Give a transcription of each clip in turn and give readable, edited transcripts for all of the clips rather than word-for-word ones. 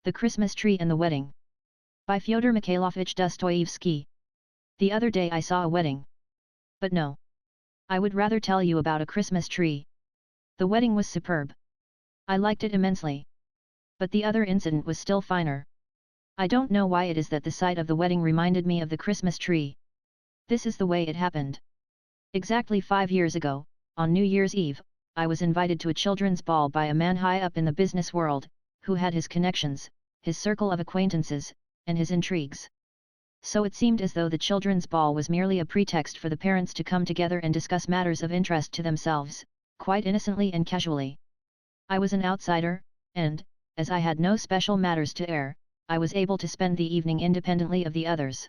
The Christmas Tree and the Wedding. By Fyodor Mikhailovich Dostoiévski. The other day I saw a wedding. But no. I would rather tell you about a Christmas tree. The wedding was superb. I liked it immensely. But the other incident was still finer. I don't know why it is that the sight of the wedding reminded me of the Christmas tree. This is the way it happened. Exactly 5 years ago, on New Year's Eve, I was invited to a children's ball by a man high up in the business world, who had his connections, his circle of acquaintances, and his intrigues. So it seemed as though the children's ball was merely a pretext for the parents to come together and discuss matters of interest to themselves, quite innocently and casually. I was an outsider, and, as I had no special matters to air, I was able to spend the evening independently of the others.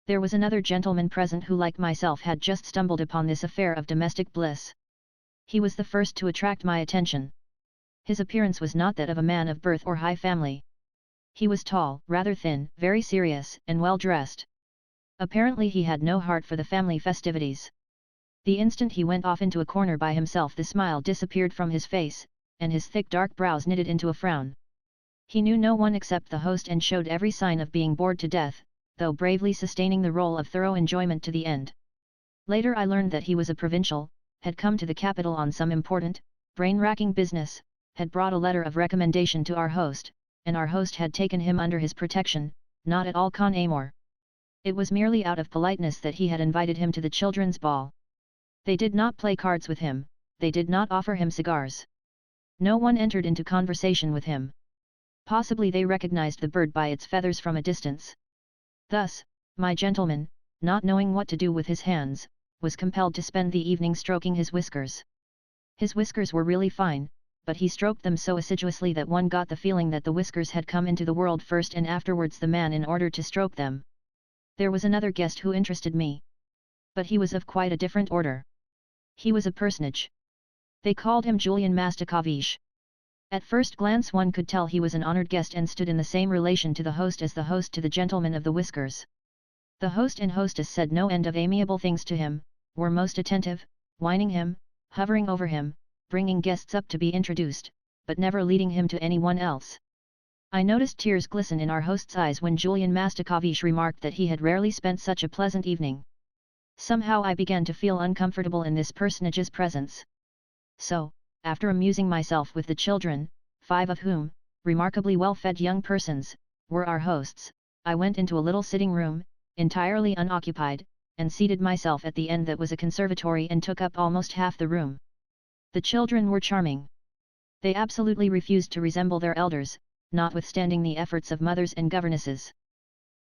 There was another gentleman present who, like myself, had just stumbled upon this affair of domestic bliss. He was the first to attract my attention. His appearance was not that of a man of birth or high family. He was tall, rather thin, very serious, and well dressed. Apparently he had no heart for the family festivities. The instant he went off into a corner by himself, the smile disappeared from his face, and his thick dark brows knitted into a frown. He knew no one except the host and showed every sign of being bored to death, though bravely sustaining the role of thorough enjoyment to the end. Later I learned that he was a provincial, had come to the capital on some important, brain-racking business, had brought a letter of recommendation to our host, and our host had taken him under his protection, not at all con amore. It was merely out of politeness that he had invited him to the children's ball. They did not play cards with him, they did not offer him cigars. No one entered into conversation with him. Possibly they recognized the bird by its feathers from a distance. Thus, my gentleman, not knowing what to do with his hands, was compelled to spend the evening stroking his whiskers. His whiskers were really fine, but he stroked them so assiduously that one got the feeling that the whiskers had come into the world first and afterwards the man in order to stroke them. There was another guest who interested me. But he was of quite a different order. He was a personage. They called him Julian Mikhailovitch. At first glance one could tell he was an honored guest and stood in the same relation to the host as the host to the gentleman of the whiskers. The host and hostess said no end of amiable things to him, were most attentive, whining him, hovering over him, bringing guests up to be introduced, but never leading him to anyone else. I noticed tears glisten in our host's eyes when Julian Mikhailovitch remarked that he had rarely spent such a pleasant evening. Somehow I began to feel uncomfortable in this personage's presence. So, after amusing myself with the children, 5 of whom, remarkably well-fed young persons, were our hosts, I went into a little sitting room, entirely unoccupied, and seated myself at the end that was a conservatory and took up almost half the room. The children were charming. They absolutely refused to resemble their elders, notwithstanding the efforts of mothers and governesses.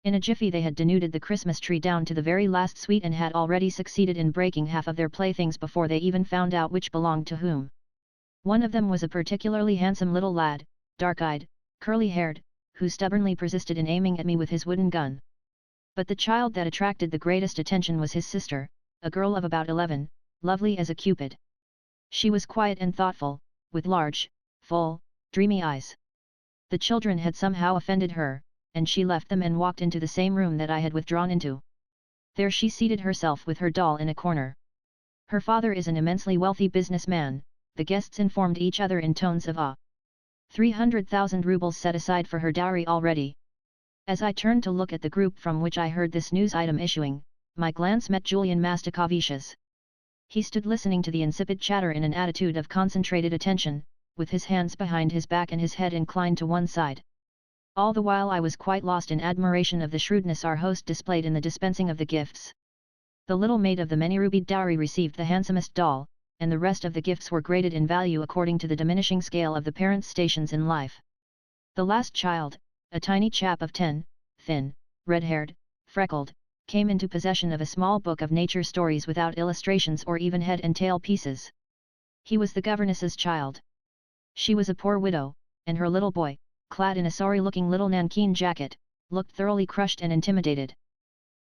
In a jiffy they had denuded the Christmas tree down to the very last sweet and had already succeeded in breaking half of their playthings before they even found out which belonged to whom. One of them was a particularly handsome little lad, dark-eyed, curly-haired, who stubbornly persisted in aiming at me with his wooden gun. But the child that attracted the greatest attention was his sister, a girl of about 11, lovely as a cupid. She was quiet and thoughtful, with large, full, dreamy eyes. The children had somehow offended her, and she left them and walked into the same room that I had withdrawn into. There she seated herself with her doll in a corner. Her father is an immensely wealthy businessman, the guests informed each other in tones of awe. 300,000 rubles set aside for her dowry already. As I turned to look at the group from which I heard this news item issuing, my glance met Julian Mikhailovitch's. He stood listening to the insipid chatter in an attitude of concentrated attention, with his hands behind his back and his head inclined to one side. All the while I was quite lost in admiration of the shrewdness our host displayed in the dispensing of the gifts. The little maid of the many-rubied dowry received the handsomest doll, and the rest of the gifts were graded in value according to the diminishing scale of the parents' stations in life. The last child, a tiny chap of 10, thin, red-haired, freckled, came into possession of a small book of nature stories without illustrations or even head and tail pieces. He was the governess's child. She was a poor widow, and her little boy, clad in a sorry-looking little nankeen jacket, looked thoroughly crushed and intimidated.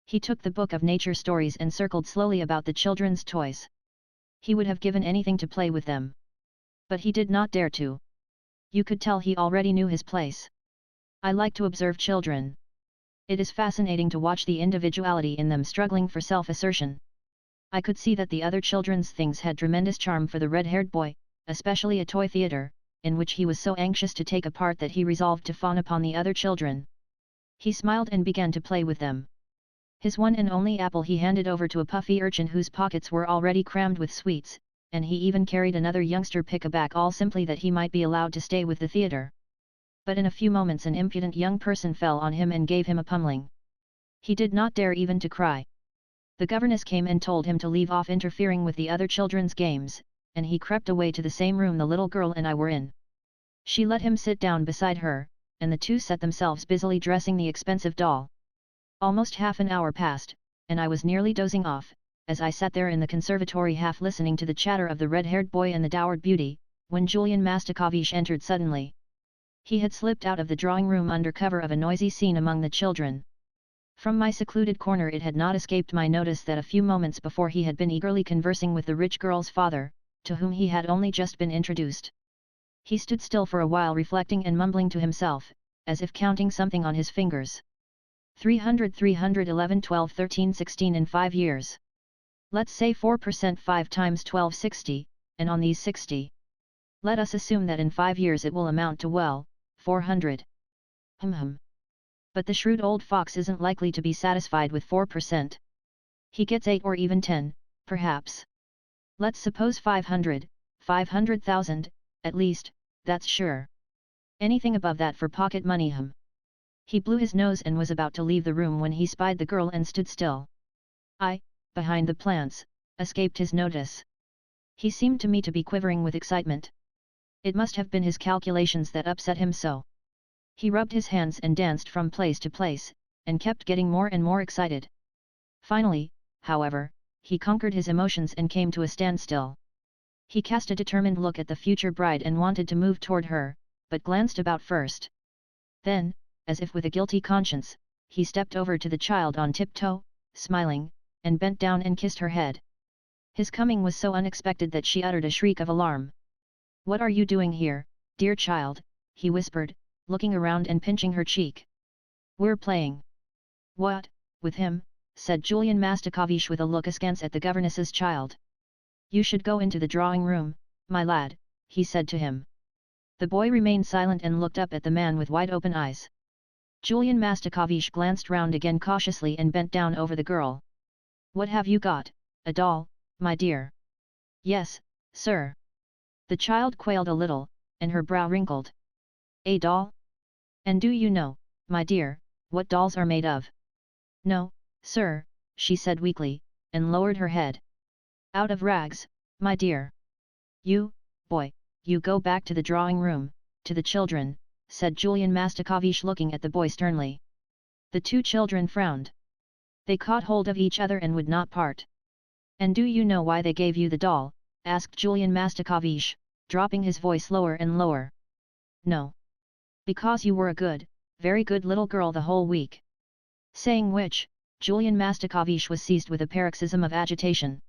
He took the book of nature stories and circled slowly about the children's toys. He would have given anything to play with them. But he did not dare to. You could tell he already knew his place. I like to observe children. It is fascinating to watch the individuality in them struggling for self-assertion. I could see that the other children's things had tremendous charm for the red-haired boy, especially a toy theatre, in which he was so anxious to take a part that he resolved to fawn upon the other children. He smiled and began to play with them. His one and only apple he handed over to a puffy urchin whose pockets were already crammed with sweets, and he even carried another youngster pick-a-back all simply that he might be allowed to stay with the theatre. But in a few moments an impudent young person fell on him and gave him a pummeling. He did not dare even to cry. The governess came and told him to leave off interfering with the other children's games, and he crept away to the same room the little girl and I were in. She let him sit down beside her, and the two set themselves busily dressing the expensive doll. Almost half an hour passed, and I was nearly dozing off, as I sat there in the conservatory half listening to the chatter of the red-haired boy and the dowered beauty, when Julian Mastakovich entered suddenly. He had slipped out of the drawing room under cover of a noisy scene among the children. From my secluded corner it had not escaped my notice that a few moments before he had been eagerly conversing with the rich girl's father, to whom he had only just been introduced. He stood still for a while reflecting and mumbling to himself, as if counting something on his fingers. 300, 311, 12, 13, 16 in 5 years. Let's say 4% 5 times 12, 60, and on these 60. Let us assume that in 5 years it will amount to, well, 400. But the shrewd old fox isn't likely to be satisfied with 4%. He gets 8 or even 10, perhaps. Let's suppose 500, 500,000, at least, that's sure. Anything above that for pocket money. He blew his nose and was about to leave the room when he spied the girl and stood still. I, behind the plants, escaped his notice. He seemed to me to be quivering with excitement. It must have been his calculations that upset him so. He rubbed his hands and danced from place to place, and kept getting more and more excited. Finally, however, he conquered his emotions and came to a standstill. He cast a determined look at the future bride and wanted to move toward her, but glanced about first. Then, as if with a guilty conscience, he stepped over to the child on tiptoe, smiling, and bent down and kissed her head. His coming was so unexpected that she uttered a shriek of alarm. "What are you doing here, dear child?" he whispered, looking around and pinching her cheek. "We're playing." "What, with him?" said Julian Mastakovich with a look askance at the governess's child. "You should go into the drawing room, my lad," he said to him. The boy remained silent and looked up at the man with wide-open eyes. Julian Mastakovich glanced round again cautiously and bent down over the girl. "What have you got, a doll, my dear?" "Yes, sir." The child quailed a little, and her brow wrinkled. "A doll? And do you know, my dear, what dolls are made of?" "No, sir," she said weakly, and lowered her head. "Out of rags, my dear." "You, boy, you go back to the drawing room, to the children," said Julian Mastakovich looking at the boy sternly. The two children frowned. They caught hold of each other and would not part. "And do you know why they gave you the doll?" asked Julian Mastakovich, dropping his voice lower and lower. "No. Because you were a good, very good little girl the whole week." Saying which, Julian Mastakovich was seized with a paroxysm of agitation.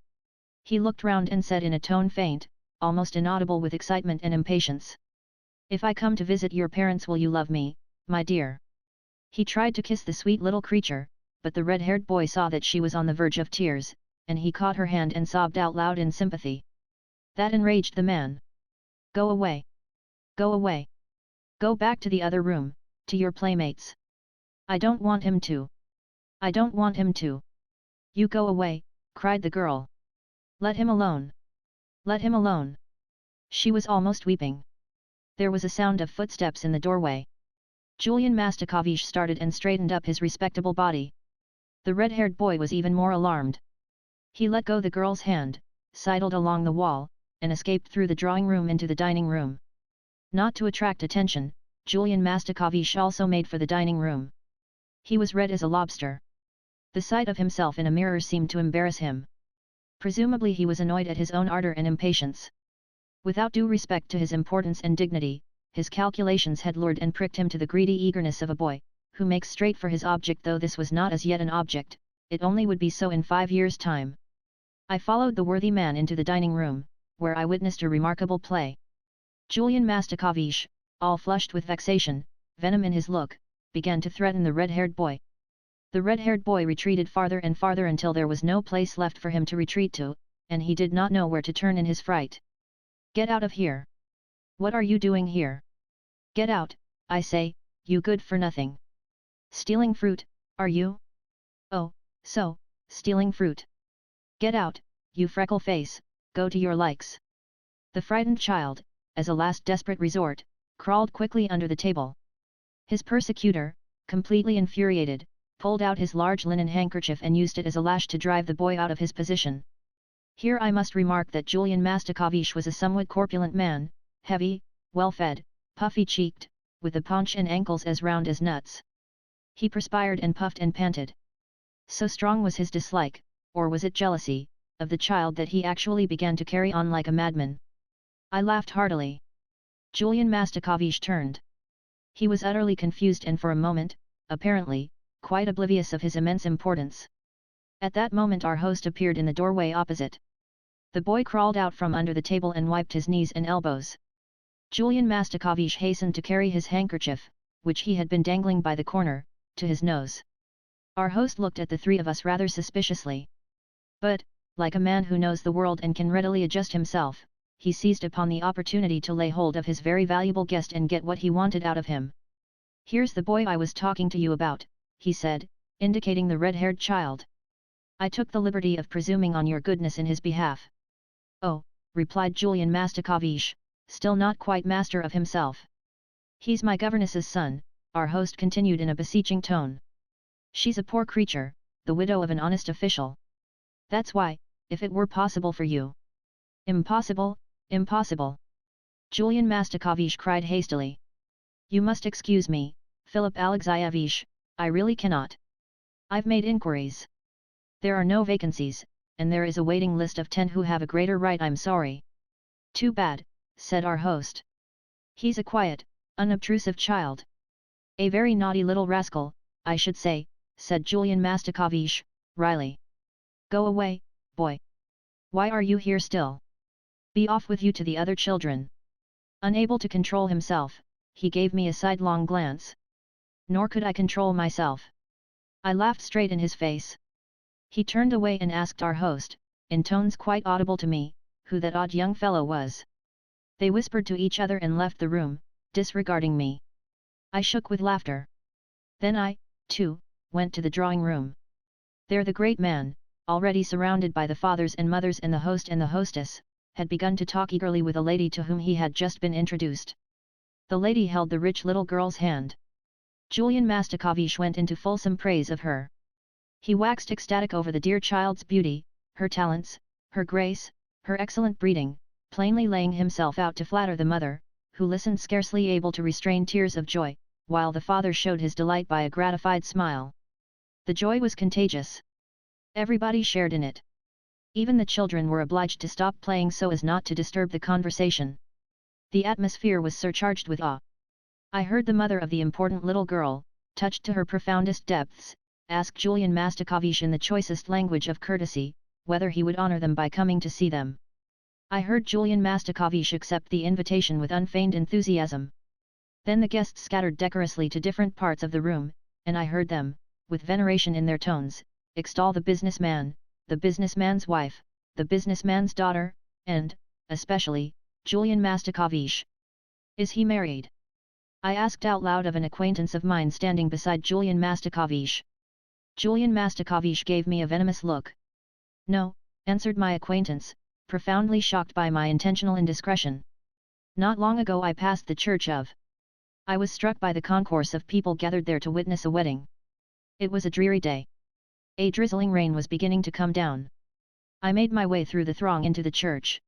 He looked round and said in a tone faint, almost inaudible with excitement and impatience. "If I come to visit your parents, will you love me, my dear?" He tried to kiss the sweet little creature, but the red-haired boy saw that she was on the verge of tears, and he caught her hand and sobbed out loud in sympathy. That enraged the man. "Go away! Go away! Go back to the other room, to your playmates. I don't want him to. I don't want him to." "You go away," cried the girl. "Let him alone. Let him alone." She was almost weeping. There was a sound of footsteps in the doorway. Julian Mastakovich started and straightened up his respectable body. The red-haired boy was even more alarmed. He let go the girl's hand, sidled along the wall, and escaped through the drawing room into the dining room. Not to attract attention, Julian Mastakovich also made for the dining room. He was red as a lobster. The sight of himself in a mirror seemed to embarrass him. Presumably he was annoyed at his own ardor and impatience. Without due respect to his importance and dignity, his calculations had lured and pricked him to the greedy eagerness of a boy, who makes straight for his object, though this was not as yet an object, it only would be so in 5 years' time. I followed the worthy man into the dining room, where I witnessed a remarkable play. Julian Mastakovich, all flushed with vexation, venom in his look, began to threaten the red-haired boy. The red-haired boy retreated farther and farther until there was no place left for him to retreat to, and he did not know where to turn in his fright. "Get out of here! What are you doing here? Get out, I say, you good for nothing. Stealing fruit, are you? Oh, so, stealing fruit. Get out, you freckle face, go to your likes. The frightened child, as a last desperate resort, crawled quickly under the table. His persecutor, completely infuriated, pulled out his large linen handkerchief and used it as a lash to drive the boy out of his position. Here I must remark that Julian Mastakovich was a somewhat corpulent man, heavy, well-fed, puffy-cheeked, with a paunch and ankles as round as nuts. He perspired and puffed and panted. So strong was his dislike, or was it jealousy, of the child that he actually began to carry on like a madman. I laughed heartily. Julian Mastakovich turned. He was utterly confused and for a moment, apparently, quite oblivious of his immense importance. At that moment our host appeared in the doorway opposite. The boy crawled out from under the table and wiped his knees and elbows. Julian Mastakovich hastened to carry his handkerchief, which he had been dangling by the corner, to his nose. Our host looked at the three of us rather suspiciously. But, like a man who knows the world and can readily adjust himself, he seized upon the opportunity to lay hold of his very valuable guest and get what he wanted out of him. "Here's the boy I was talking to you about," he said, indicating the red-haired child. "I took the liberty of presuming on your goodness in his behalf." "Oh," replied Julian Mastakovich, still not quite master of himself. "He's my governess's son," our host continued in a beseeching tone. "She's a poor creature, the widow of an honest official. That's why, if it were possible for you—" "Impossible, impossible!" Julian Mastakovich cried hastily. "You must excuse me, Philip Alexeyevich, I really cannot. I've made inquiries. There are no vacancies, and there is a waiting list of 10 who have a greater right. I'm sorry." "Too bad," said our host. "He's a quiet, unobtrusive child. A very naughty little rascal, I should say," said Julian Mastakovich, wryly. "Go away, boy. Why are you here still? Be off with you to the other children." Unable to control himself, he gave me a sidelong glance. Nor could I control myself. I laughed straight in his face. He turned away and asked our host, in tones quite audible to me, who that odd young fellow was. They whispered to each other and left the room, disregarding me. I shook with laughter. Then I, too, went to the drawing room. There the great man, already surrounded by the fathers and mothers and the host and the hostess, had begun to talk eagerly with a lady to whom he had just been introduced. The lady held the rich little girl's hand. Julian Mastakovich went into fulsome praise of her. He waxed ecstatic over the dear child's beauty, her talents, her grace, her excellent breeding, plainly laying himself out to flatter the mother, who listened scarcely able to restrain tears of joy, while the father showed his delight by a gratified smile. The joy was contagious. Everybody shared in it. Even the children were obliged to stop playing so as not to disturb the conversation. The atmosphere was surcharged with awe. I heard the mother of the important little girl, touched to her profoundest depths, ask Julian Mastakovich in the choicest language of courtesy, whether he would honor them by coming to see them. I heard Julian Mastakovich accept the invitation with unfeigned enthusiasm. Then the guests scattered decorously to different parts of the room, and I heard them, with veneration in their tones, extol the businessman, the businessman's wife, the businessman's daughter, and, especially, Julian Mastakovich. "Is he married?" I asked out loud of an acquaintance of mine standing beside Julian Mastakovich. Julian Mastakovich gave me a venomous look. "No," answered my acquaintance, profoundly shocked by my intentional indiscretion. "Not long ago I passed the church of—" I was struck by the concourse of people gathered there to witness a wedding. It was a dreary day. A drizzling rain was beginning to come down. I made my way through the throng into the church.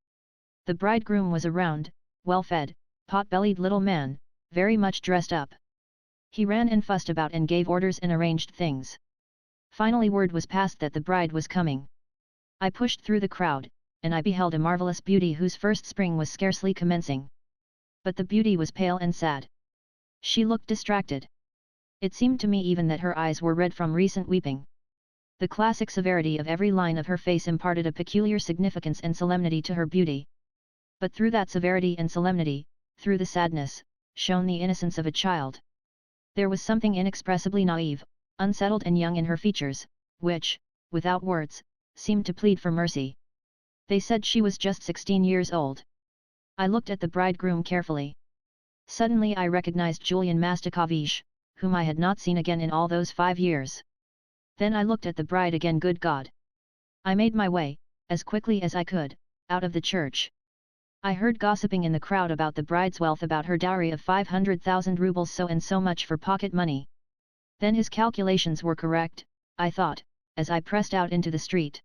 The bridegroom was a round, well-fed, pot-bellied little man, very much dressed up. He ran and fussed about and gave orders and arranged things. Finally word was passed that the bride was coming. I pushed through the crowd, and I beheld a marvelous beauty whose first spring was scarcely commencing. But the beauty was pale and sad. She looked distracted. It seemed to me even that her eyes were red from recent weeping. The classic severity of every line of her face imparted a peculiar significance and solemnity to her beauty. But through that severity and solemnity, through the sadness, shone the innocence of a child. There was something inexpressibly naive, unsettled and young in her features, which, without words, seemed to plead for mercy. They said she was just 16 years old. I looked at the bridegroom carefully. Suddenly I recognized Julian Mastakovich, whom I had not seen again in all those 5 years. Then I looked at the bride again. Good God! I made my way, as quickly as I could, out of the church. I heard gossiping in the crowd about the bride's wealth, about her dowry of 500,000 rubles, so and so much for pocket money. Then his calculations were correct, I thought, as I pressed out into the street.